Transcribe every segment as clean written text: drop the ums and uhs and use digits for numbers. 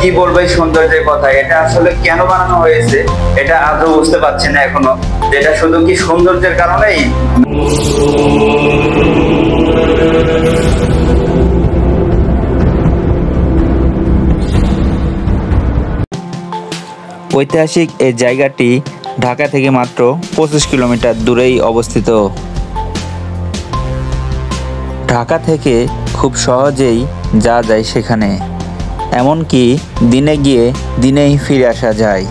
কি বলবো এই সৌন্দর্যের কথা, এটা আসলে কেন বানানো হয়েছে এটা আদৌ বুঝতে পারছি না এখনো, যেটা শুধু কি সৌন্দর্যের কারণেই। ঐতিহাসিক এই জায়গাটি ঢাকা থেকে মাত্র 25 কিলোমিটার দূরেই অবস্থিত। ঢাকা থেকে খুব সহজেই যাওয়া যায় সেখানে, এমনকি দিনে গিয়ে দিনেই ফিরে আসা যায়।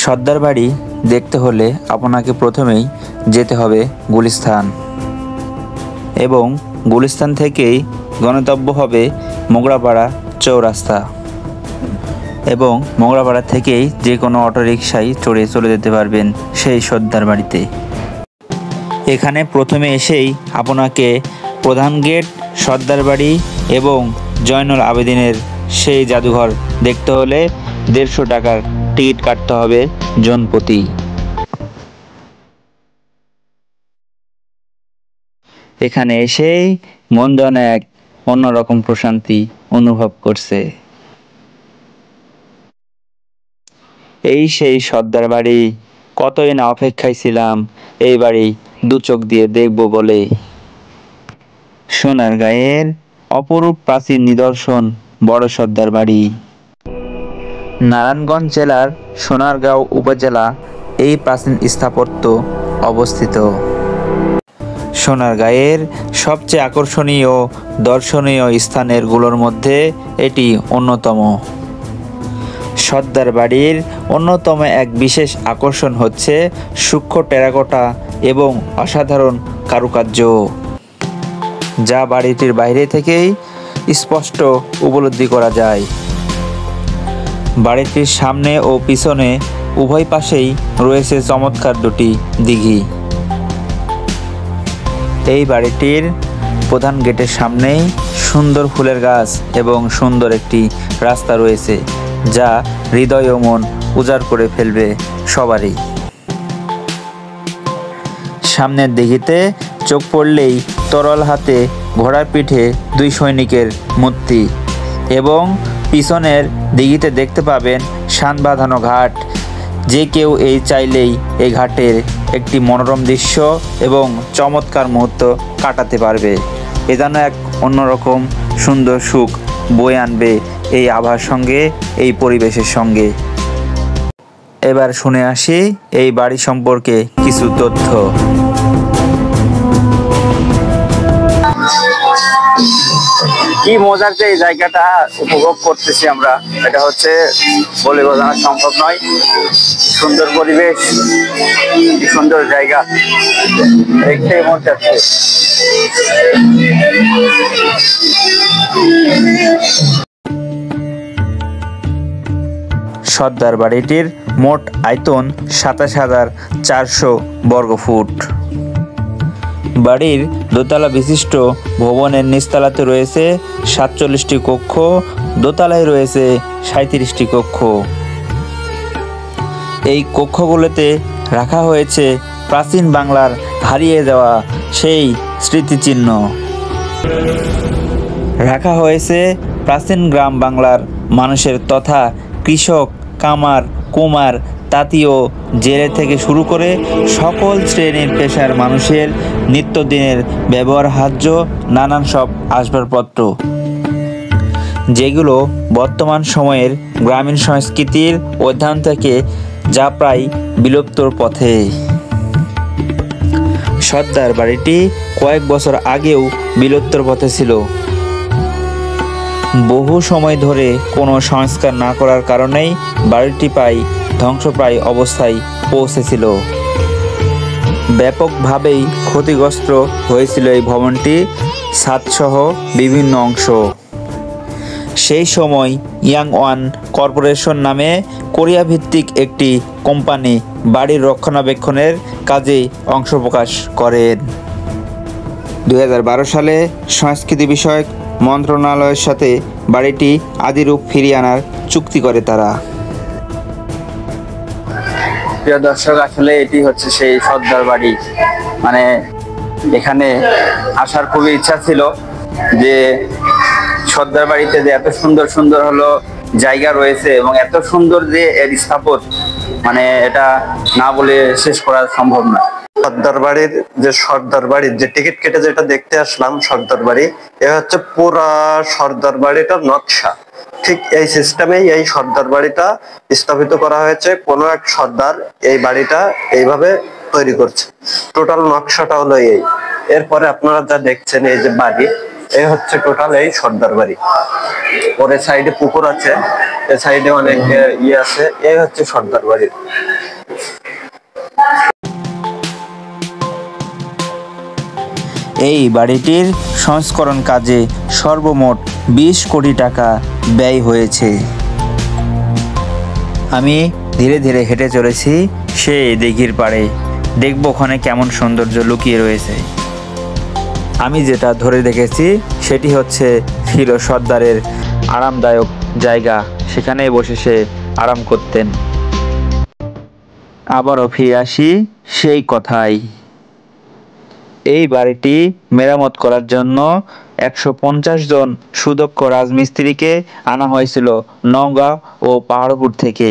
সর্দার বাড়ি দেখতে হলে আপনাকে প্রথমেই যেতে হবে গুলিস্তান, এবং গুলিস্তান থেকেই গন্তব্য হবে মোগরাপাড়া চৌরাস্তা, এবং মোগরাপাড়া থেকেই যে কোনো অটোরিকশায় চড়ে চলে যেতে পারবেন সেই সর্দার বাড়িতে। এখানে প্রথমে এসেই আপনাকে প্রধান গেট, সর্দার বাড়ি এবং জয়নুল আবেদিনের সেই জাদুঘর দেখতে হলে 150 টাকার টিকিট কাটতে হবে জনপ্রতি। এখানে এসেই মন যেন এক অন্যরকম প্রশান্তি অনুভব করছে। এই সেই সর্দার বাড়ি, কতই না অপেক্ষায় ছিলাম এই বাড়ি দু চোখ দিয়ে দেখব বলে। সোনারগাঁয়ের অপরূপ প্রাচীন নিদর্শন বড় সর্দার বাড়ি। নারায়ণগঞ্জ জেলার সোনারগাঁও উপজেলা এই প্রাচীন স্থাপত্য অবস্থিত। সোনারগাঁয়ের সবচেয়ে আকর্ষণীয় দর্শনীয় স্থানের গুলোর মধ্যে এটি অন্যতম। সর্দার বাড়ির অন্যতম এক বিশেষ আকর্ষণ হচ্ছে সূক্ষ্ম টেরাকোটা এবং অসাধারণ কারুকার্য, যা বাড়িটির বাইরে থেকেই স্পষ্ট উপলব্ধি করা যায়। বাড়িটির সামনে ও পিছনে উভয় পাশেই রয়েছে চমৎকার দুটি দিঘি। এই বাড়িটির প্রধান গেটের সামনেই সুন্দর ফুলের গাছ এবং সুন্দর একটি রাস্তা রয়েছে, যা হৃদয় ও মন উজাড় করে ফেলবে সবারই। সামনের দিঘিতে চোখ পড়লেই তরল হাতে ঘোড়ার পিঠে 2 সৈনিকের মূর্তি, এবং পিছনের দিঘিতে দেখতে পাবেন শান বাঁধানো ঘাট। যে কেউ এই চাইলেই এই ঘাটের একটি মনোরম দৃশ্য এবং চমৎকার মুহূর্ত কাটাতে পারবে। এ যেন এক অন্যরকম সুন্দর সুখ বয়ে আনবে এই আবহাওয়ার সঙ্গে, এই পরিবেশের সঙ্গে। এবার শুনে আসি এই বাড়ি সম্পর্কে কিছু তথ্য। কি মজার যে এই জায়গাটা উপভোগ করতেছি আমরা, এটা হচ্ছে বলে বোঝানো সম্ভব নয়। সুন্দর পরিবেশ, সুন্দর জায়গা, দেখতে মন চাচ্ছে। সর্দার বাড়িটির মোট আয়তন 27,400 বর্গফুট। বাড়ির দোতলা বিশিষ্ট ভবনের নিচতলাতে রয়েছে 47টি কক্ষ, দোতলায় রয়েছে 37টি কক্ষ। এই কক্ষগুলোতে রাখা হয়েছে প্রাচীন বাংলার হারিয়ে যাওয়া সেই স্মৃতিচিহ্ন। রাখা হয়েছে প্রাচীন গ্রাম বাংলার মানুষের তথা কৃষক, কামার, কুমার, তাঁতি ও জেলে থেকে শুরু করে সকল শ্রেণীর পেশার মানুষের নিত্যদিনের ব্যবহারহার্য নানান সব আসবাবপত্র, যেগুলো বর্তমান সময়ের গ্রামীণ সংস্কৃতির অধ্যয়ন থেকে যা প্রায় বিলুপ্তর পথে। সর্দার বাড়িটি কয়েক বছর আগেও বিলুপ্তর পথে ছিল। বহু সময় ধরে কোনো সংস্কার না করার কারণেই বাড়িটি প্রায় ধ্বংসপ্রায় অবস্থায় পৌঁছেছিল। ব্যাপকভাবেই ক্ষতিগ্রস্ত হয়েছিল এই ভবনটি, ছাদসহ বিভিন্ন অংশ। সেই সময় ইয়াং ওয়ান কর্পোরেশন নামে কোরিয়া ভিত্তিক একটি কোম্পানি বাড়ির রক্ষণাবেক্ষণের কাজে অংশ প্রকাশ করেন। 2012 সালে সংস্কৃতি বিষয়ক মন্ত্রণালয়ের সাথে বাড়িটি আদিরূপ ফিরিয়ে আনার চুক্তি করে তারা। প্রিয় দর্শক, আসলে এটি হচ্ছে সেই সর্দার বাড়ি। মানে এখানে আসার খুবই ইচ্ছা ছিল যে সর্দার বাড়িতে যে এত সুন্দর সুন্দর হলো জায়গা রয়েছে এবং এত সুন্দর যে এর স্থাপত্য, মানে এটা না বলে শেষ করা সম্ভব না। সর্দার বাড়ির যে টিকিট কেটে যেটা দেখতে আসলাম সর্দার বাড়ি, এ হচ্ছে পুরা সর্দার বাড়িটার নকশা। ঠিক এই সিস্টেমেই এই সর্দার বাড়িটা স্থাপিত করা হয়েছে। কোনো এক সর্দার এই বাড়িটা এইভাবে তৈরি করছে। টোটাল নকশাটা হলো এই। এরপরে আপনারা যা দেখছেন এই যে বাড়ি, এই হচ্ছে টোটাল এই সর্দার বাড়ি। ওর সাইডে পুকুর আছে, এ সাইডে অনেক ইয়ে আছে। এই হচ্ছে সর্দার বাড়ি। এই বাড়িটির সংস্করণ কাজে সর্বমোট 20 কোটি টাকা ব্যয় হয়েছে। আমি ধীরে ধীরে হেঁটে চলেছি সেই দিঘির পাড়ে, দেখব ওখানে কেমন সৌন্দর্য লুকিয়ে রয়েছে। আমি যেটা ধরে দেখেছি সেটি হচ্ছে ছিল সর্দারের আরামদায়ক জায়গা, সেখানে বসে সে আরাম করতেন। আবারও ফিরে আসি সেই কথাই। এই বাড়িটি মেরামত করার জন্য 150 জন সুদক্ষ রাজমিস্ত্রিকে আনা হয়েছিল নওগাঁ ও পাহাড়পুর থেকে।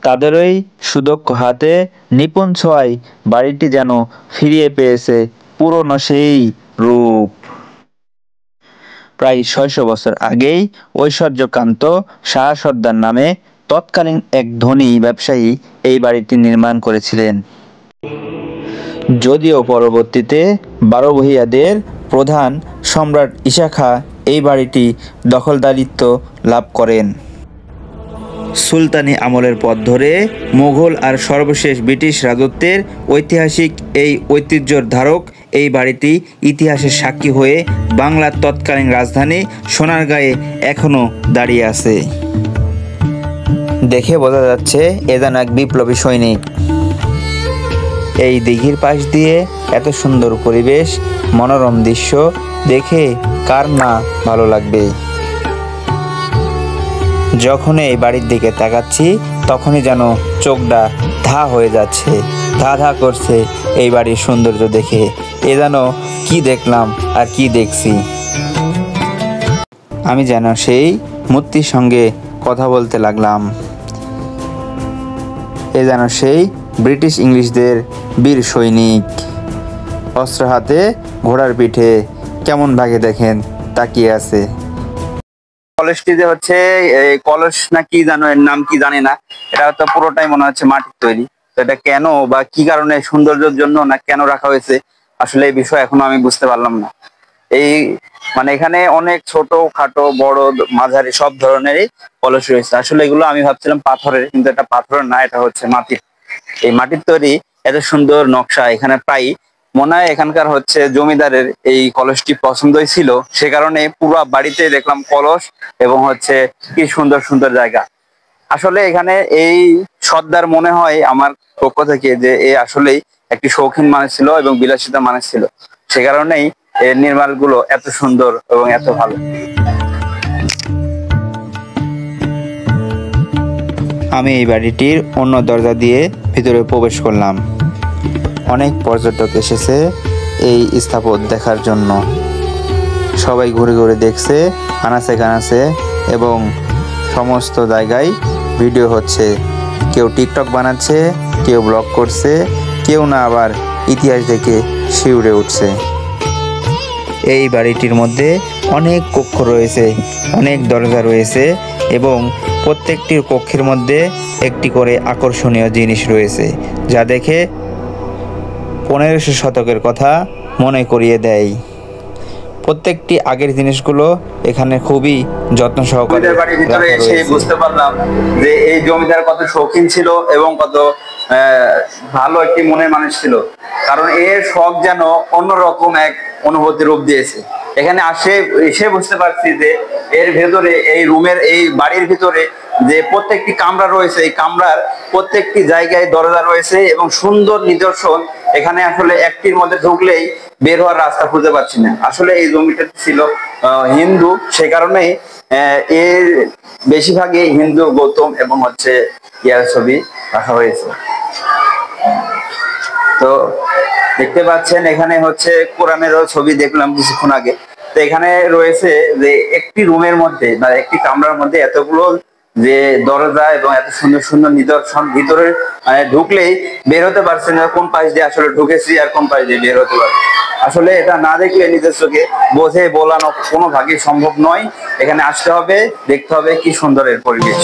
তাদেরই সুদক্ষ হাতে নিপুণ ছোঁয়ায় বাড়িটি যেন ফিরিয়ে পেয়েছে পুরনো সেই রূপ। প্রায় 600 বছর আগেই ঐশ্বর্যকান্ত শাহ সর্দার নামে তৎকালীন এক ধনী ব্যবসায়ী এই বাড়িটি নির্মাণ করেছিলেন। যদিও পরবর্তীতে বারো-ভূঁইয়াদের প্রধান সম্রাট ঈশা খাঁ এই বাড়িটি দখলদারিত্ব লাভ করেন। সুলতানি আমলের পথ ধরে মোগল আর সর্বশেষ ব্রিটিশ রাজত্বের ঐতিহাসিক এই ঐতিহ্যর ধারক এই বাড়িটি ইতিহাসের সাক্ষী হয়ে বাংলার তৎকালীন রাজধানী সোনারগাঁয়ে এখনও দাঁড়িয়ে আছে। দেখে বোঝা যাচ্ছে এ যেন এক বিপ্লবী সৈনিক। এই দিঘির পাশ দিয়ে এত সুন্দর পরিবেশ, মনোরম দৃশ্য দেখে কার না ভালো লাগবে। যখন এই বাড়ির দিকে তাকাচ্ছি তখনই যেন চোখটা ধা হয়ে যাচ্ছে, ধা ধা করছে এই বাড়ির সৌন্দর্য দেখে। এ যেন কি দেখলাম আর কি দেখছি। আমি যেন সেই মূর্তির সঙ্গে কথা বলতে লাগলাম। এ যেন সেই ব্রিটিশ ইংলিশদের বীর সৈনিক, অস্ত্র হাতে ঘোড়ার পিঠে কেমন ভাগে দেখেন তাকিয়ে আছে। কলসটি যে হচ্ছে এই কলস না কি জানো, এর নাম কি জানি না, এটা হয়তো পুরোটাই মনে হচ্ছে মাটির তৈরি। তো এটা কেন বা কি কারণে, সৌন্দর্যের জন্য না কেন রাখা হয়েছে, আসলে এই বিষয় এখনো আমি বুঝতে পারলাম না। এই মানে এখানে অনেক ছোট খাটো বড় মাঝারি সব ধরনেরই কলস রয়েছে। আসলে এগুলো আমি ভাবছিলাম পাথরের, কিন্তু এটা পাথরের না, এটা হচ্ছে মাটির। এই মাটির তৈরি এত সুন্দর নকশা, এখানে প্রায় মনে হয় এখানকার হচ্ছে জমিদারের এই কলসটি পছন্দই ছিল, সে কারণে পুরো বাড়িতে দেখলাম কলস এবং হচ্ছে কি সুন্দর সুন্দর জায়গা। আসলে এখানে এই সর্দার মনে হয় আমার পক্ষ থেকে যে এ আসলেই একটি শৌখিন মানুষ ছিল এবং বিলাসিতা মানুষ ছিল, সে কারণেই এর নির্মাণগুলো এত সুন্দর এবং এত ভালো। আমি এই বাড়িটির অন্য দরজা দিয়ে ভিতরে প্রবেশ করলাম। অনেক পর্যটক এসেছে এই স্থাপত্য দেখার জন্য। সবাই ঘুরে ঘুরে দেখছে আনাচে কানাচে এবং সমস্ত জায়গায় ভিডিও হচ্ছে। কেউ টিকটক বানাচ্ছে, কেউ ব্লগ করছে, কেউ না আবার ইতিহাস দেখে শিউরে উঠছে। এই বাড়িটির মধ্যে অনেক কক্ষ রয়েছে, অনেক দরজা রয়েছে এবং প্রত্যেকটির কক্ষের মধ্যে একটি করে আকর্ষণীয় জিনিস রয়েছে, যা দেখে 1500 শতকের কথা মনে করিয়ে দেয়। প্রত্যেকটি আগের জিনিসগুলো এখানে খুবই যত্ন সহকারে বাড়ির ভিতরে এসে বুঝতে পারলাম যে এই জমিদার কত শৌখিন ছিল এবং কত ভালো একটি মনের মানুষ ছিল। কারণ এর শখ যেন অন্যরকম এক অনুভূতি রূপ দিয়েছে। এখানে এসে বুঝতে পারছি যে এর ভেতরে এই রুমের এই বাড়ির ভিতরে যে প্রত্যেকটি কামরা রয়েছে, এই কামরার প্রত্যেকটি জায়গায় দরজা রয়েছে এবং সুন্দর নিদর্শন। এখানে আসলে একটির মধ্যে ঢুকলেই বের হওয়ার রাস্তা খুঁজে পাচ্ছি না। আসলে এই জমিটা ছিল হিন্দু, সে কারণেই এর বেশিরভাগই হিন্দু গৌতম এবং হচ্ছে ইয়ার ছবি রাখা হয়েছে। তো দেখতে পাচ্ছেন এখানে হচ্ছে কোরআনেরও ছবি দেখলাম কিছুক্ষণ আগে। তো এখানে রয়েছে যে একটি রুমের মধ্যে মানে একটি কামরার মধ্যে এতগুলো যে দরজা এবং এত সুন্দর সুন্দর নিদর্শন, ভিতরে মানে ঢুকলেই বের হতে পারছে না কোন পাশ দিয়ে আসলে ঢুকেছি আর কোন পাশ দিয়ে বের হতে পারছি। আসলে এটা না দেখলে নিজের চোখে বোঝে বলানো কোনো ভাগে সম্ভব নয়। এখানে আসতে হবে, দেখতে হবে কি সুন্দর এর পরিবেশ।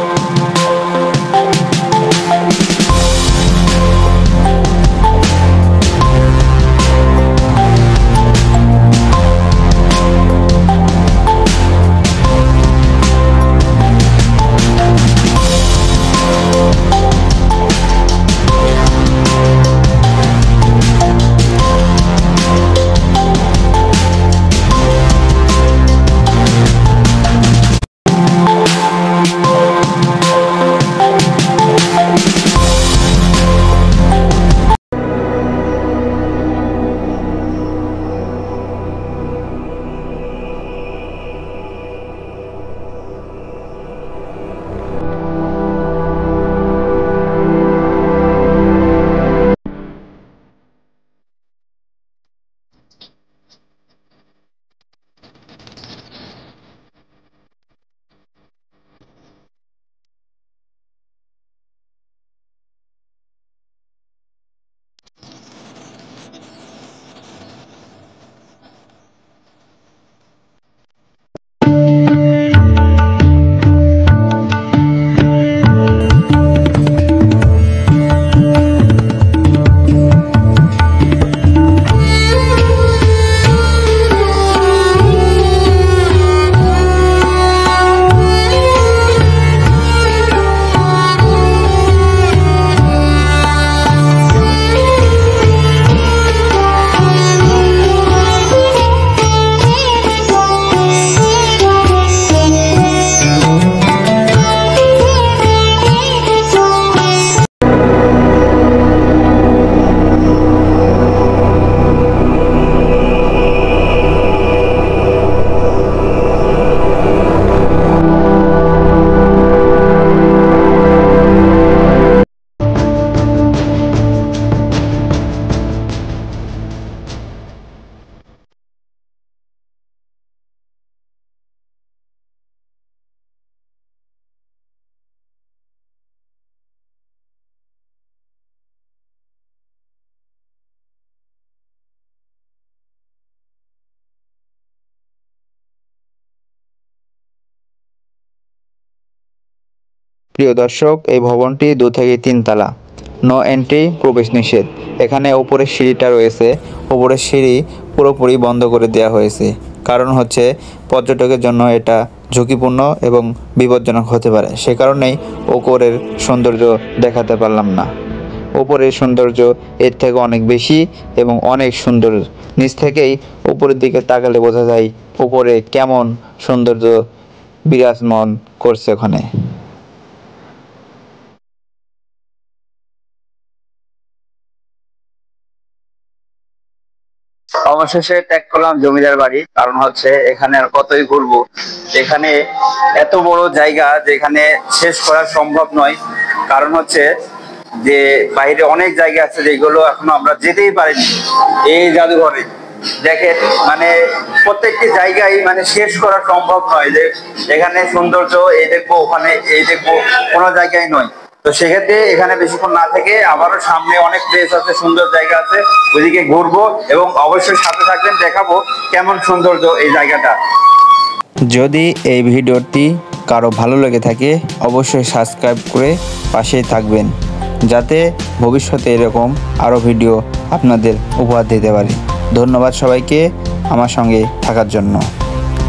প্রিয় দর্শক, এই ভবনটি 2 থেকে 3 তলা। নো এন্ট্রি, প্রবেশ নিষেধ। এখানে উপরের সিঁড়িটা রয়েছে, উপরের সিঁড়ি পুরোপুরি বন্ধ করে দেওয়া হয়েছে। কারণ হচ্ছে পর্যটকের জন্য এটা ঝুঁকিপূর্ণ এবং বিপজ্জনক হতে পারে, সে কারণেই উপরের সৌন্দর্য দেখাতে পারলাম না। উপরের সৌন্দর্য এর থেকে অনেক বেশি এবং অনেক সুন্দর। নিচ থেকেই উপরের দিকে তাকালে বোঝা যায় উপরে কেমন সৌন্দর্য বিরাজমান করছে ওখানে। অবশেষে ত্যাগ করলাম জমিদার বাড়ি, কারণ হচ্ছে এখানে আর কতই ঘুরবো। এখানে এত বড় জায়গা যেখানে শেষ করা সম্ভব নয়। কারণ হচ্ছে যে বাইরে অনেক জায়গা আছে যেগুলো এখনো আমরা যেতেই পারিনি। এই জাদুঘরে দেখেন মানে প্রত্যেকটি জায়গায় মানে শেষ করা সম্ভব নয়, যে এখানে সৌন্দর্য এই দেখবো ওখানে এই দেখবো, কোনো জায়গায় নয়। তো সেক্ষেত্রে এখানে বেশিক্ষণ না থেকে আবারও সামনে অনেক প্লেস আছে, সুন্দর জায়গা আছে, ওইদিকে ঘুরবো এবং অবশ্যই সাথে থাকবেন, দেখাবো কেমন সৌন্দর্য এই জায়গাটা। যদি এই ভিডিওটি কারো ভালো লেগে থাকে অবশ্যই সাবস্ক্রাইব করে পাশেই থাকবেন, যাতে ভবিষ্যতে এরকম আরও ভিডিও আপনাদের উপহার দিতে পারি। ধন্যবাদ সবাইকে আমার সঙ্গে থাকার জন্য।